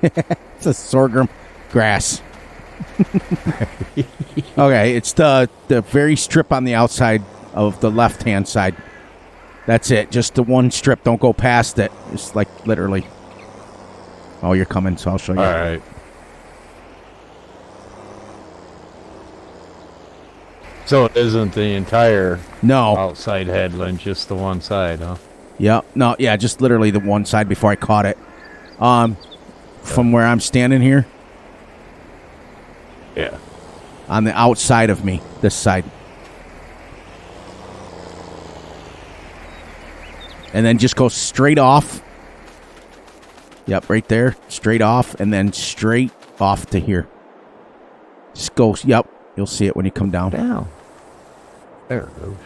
It's a sorghum grass. Okay, it's the very strip on the outside of the left-hand side. That's it. Just the one strip. Don't go past it. It's like literally. Oh, you're coming, so I'll show you. All right. So it isn't the entire outside headland, just the one side, huh? Yeah. No, yeah, just literally the one side before I caught it. From where I'm standing here. Yeah. On the outside of me, this side. And then just go straight off. Yep, right there. Straight off, and then straight off to here. Just go, yep. You'll see it when you come down. Down. There it goes.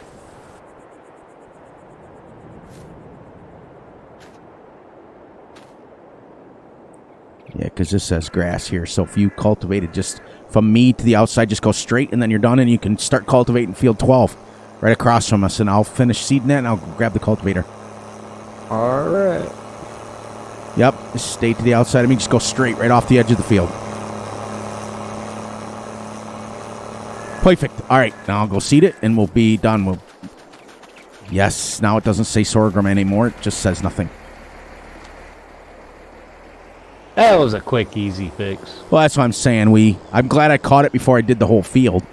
Yeah, because this says grass here. So if you cultivate it just from me to the outside, just go straight, and then you're done, and you can start cultivating field 12 right across from us, and I'll finish seeding that, and I'll grab the cultivator. All right. Yep, just stay to the outside of me. Just go straight right off the edge of the field. Perfect. All right, now I'll go seed it, and we'll be done. Yes, now it doesn't say sorghum anymore. It just says nothing. That was a quick, easy fix. Well, that's what I'm saying. I'm glad I caught it before I did the whole field.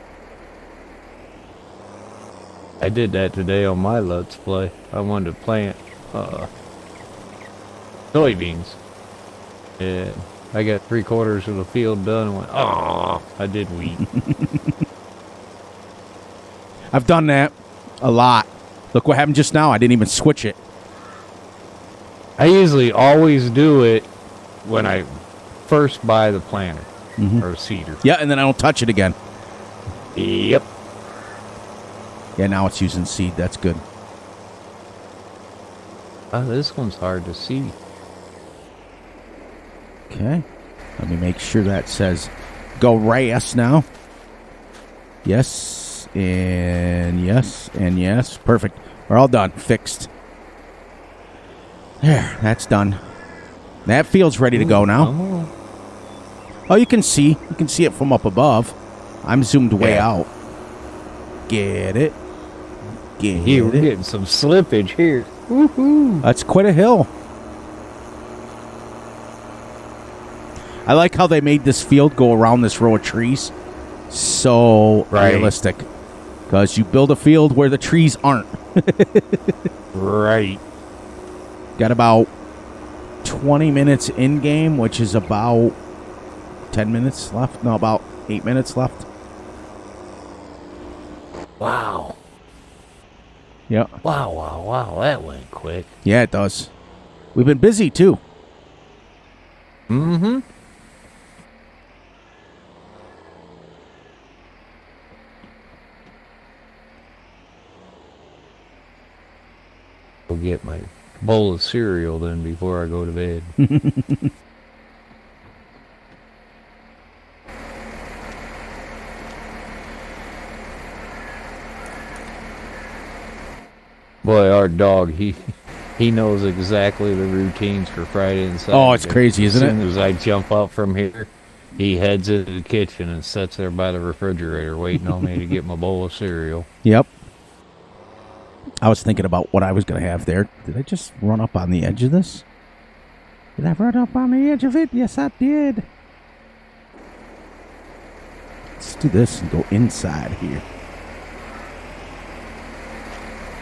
I did that today on my Let's Play. I wanted to plant soybeans. And I got 3/4 of the field done and went, oh, I did wheat. I've done that a lot. Look what happened just now. I didn't even switch it. I usually always do it when I first buy the planter or seeder. Yeah, and then I don't touch it again. Yep. Yeah, now it's using seed. That's good. Oh, this one's hard to see. Okay. Let me make sure that says go grass now. Yes, and yes, and yes. Perfect. We're all done. Fixed. There, that's done. That field's ready to go now. Oh, you can see. You can see it from up above. I'm zoomed way out. Get it. We're getting some slippage here. Woohoo! That's quite a hill. I like how they made this field go around this row of trees. So realistic. Because you build a field where the trees aren't. Right. Got about 20 minutes in game, which is about 10 minutes left. No, about 8 minutes left. Wow. Yeah. Wow. That went quick. Yeah, it does. We've been busy, too. Mm-hmm. I'll get my bowl of cereal then before I go to bed. Boy, our dog, he knows exactly the routines for Friday and Saturday. Oh, it's crazy, isn't it? As soon as I jump up from here, he heads into the kitchen and sits there by the refrigerator waiting on me to get my bowl of cereal. Yep. I was thinking about what I was going to have there. Did I just run up on the edge of this? Did I run up on the edge of it? Yes, I did. Let's do this and go inside here.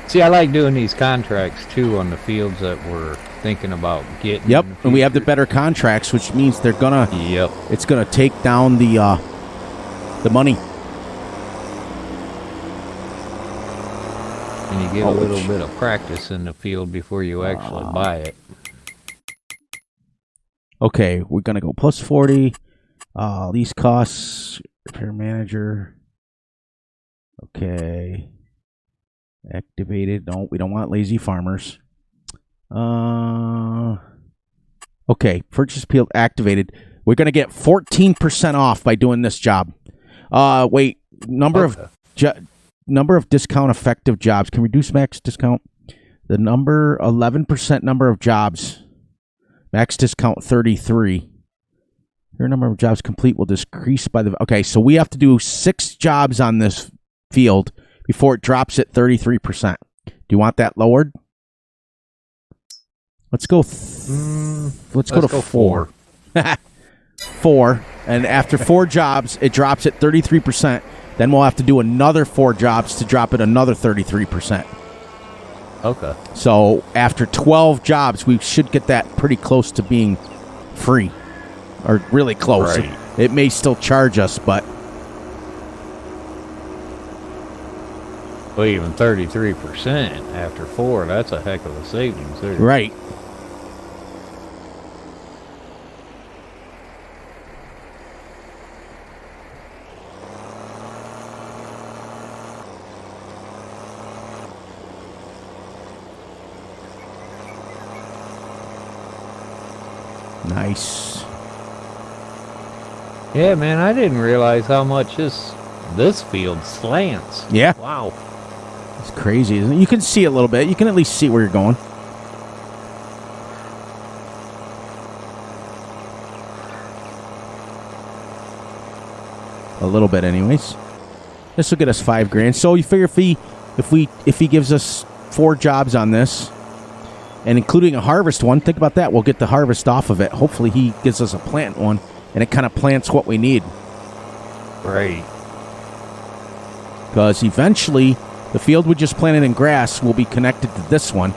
See, I like doing these contracts, too, on the fields that we're thinking about getting. Yep, and we have the better contracts, which means they're going to... Yep. It's going to take down the money. And you get a little bit of practice in the field before you actually buy it. Okay, we're going to go plus 40. Lease costs, repair manager. Okay. Activated. No, we don't want lazy farmers. Okay, purchase field activated. We're going to get 14% off by doing this job. Wait, number of discount effective jobs. Can we reduce max discount? The 11% number of jobs. Max discount 33. Your number of jobs complete will decrease by the... Okay, so we have to do 6 jobs on this field before it drops at 33%. Do you want that lowered? Let's go. Let's go to 4. 4, and after 4 jobs, it drops at 33%. Then we'll have to do another 4 jobs to drop it another 33%. Okay. So after 12 jobs, we should get that pretty close to being free, or really close. Right. It may still charge us, but well, even 33% after 4, that's a heck of a savings there. right. Nice. Yeah, man, I didn't realize how much this field slants. Yeah. Wow. It's crazy, isn't it? You can see a little bit. You can at least see where you're going. A little bit, anyways. This will get us $5,000. So you figure if he gives us 4 jobs on this, and including a harvest one, think about that. We'll get the harvest off of it. Hopefully he gives us a plant one, and it kind of plants what we need. Right. Because eventually, the field we just planted in grass will be connected to this one.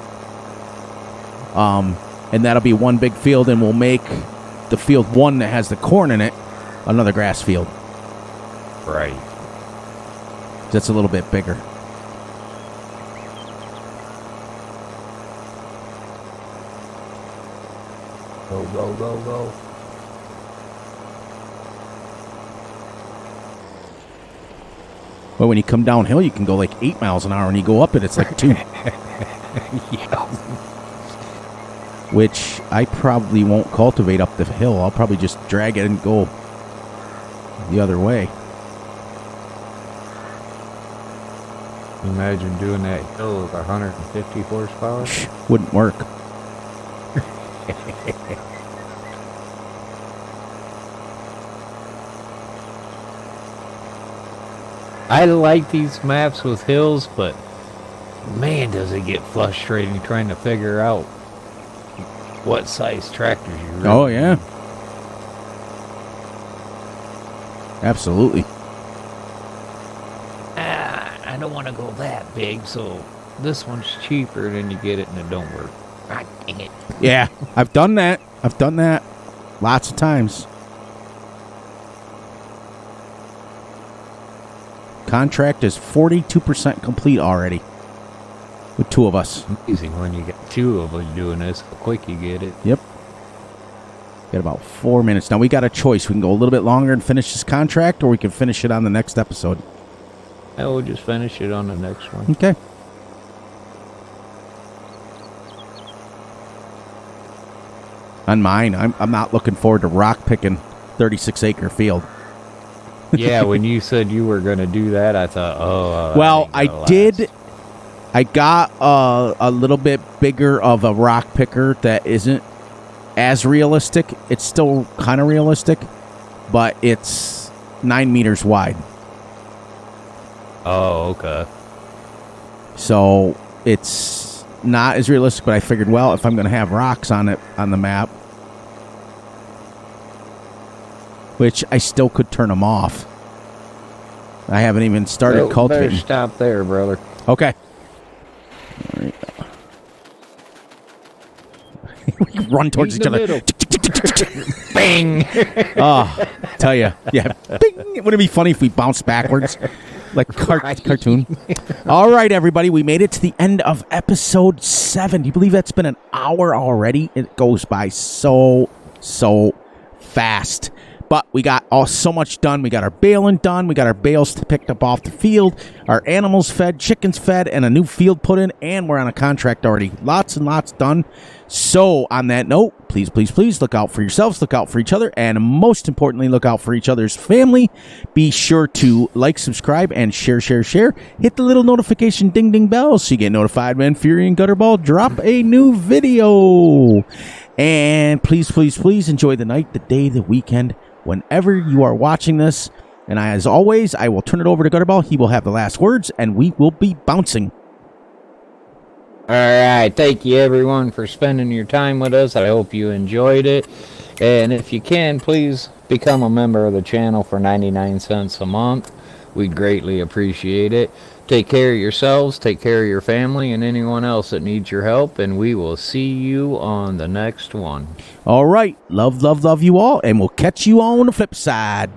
And that'll be one big field, and we'll make the field 1 that has the corn in it another grass field. Right. That's a little bit bigger. Go, go, go, go. Well, when you come downhill, you can go like 8 miles an hour, and you go up it, it's like 2. Yeah. Which I probably won't cultivate up the hill. I'll probably just drag it and go the other way. Imagine doing that hill with 150 horsepower. Wouldn't work. I like these maps with hills, but man, does it get frustrating trying to figure out what size tractors you really Oh, yeah. Absolutely. I don't want to go that big, so this one's cheaper, and then you get it and it don't work. Ah, dang it. Yeah, I've done that. Lots of times. Contract is 42% complete already. With 2 of us. Amazing when you get 2 of us doing this, how quick you get it. Yep. Got about 4 minutes. Now we got a choice. We can go a little bit longer and finish this contract, or we can finish it on the next episode. I will just finish it on the next one. Okay. On mine, I'm not looking forward to rock picking 36-acre field. Yeah, when you said you were going to do that, I thought, oh. Well, I did. I got a little bit bigger of a rock picker that isn't as realistic. It's still kind of realistic, but it's 9 meters wide. Oh, okay. So it's not as realistic, but I figured, well, if I'm going to have rocks on it on the map, which I still could turn them off. I haven't even started cultivating. Better stop there, brother. Okay. There you go. We run towards each other. Bang! Oh, tell you. Yeah. Bing. Wouldn't it be funny if we bounced backwards? Like cartoon. All right, everybody. We made it to the end of episode 7. Do you believe that's been an hour already? It goes by so fast. But we got so much done. We got our baling done. We got our bales picked up off the field. Our animals fed, chickens fed, and a new field put in. And we're on a contract already. Lots and lots done. So on that note, please, please, please look out for yourselves. Look out for each other. And most importantly, look out for each other's family. Be sure to like, subscribe, and share. Hit the little notification ding ding bell so you get notified when Fury and Gutterball drop a new video. And please, please, please enjoy the night, the day, the weekend, whenever you are watching this. And as always, I will turn it over to Gutterball. He will have the last words, and we will be bouncing. All right. Thank you, everyone, for spending your time with us. I hope you enjoyed it. And if you can, please become a member of the channel for 99 cents a month. We'd greatly appreciate it. Take care of yourselves, take care of your family, and anyone else that needs your help. And we will see you on the next one. All right. Love you all, and we'll catch you on the flip side.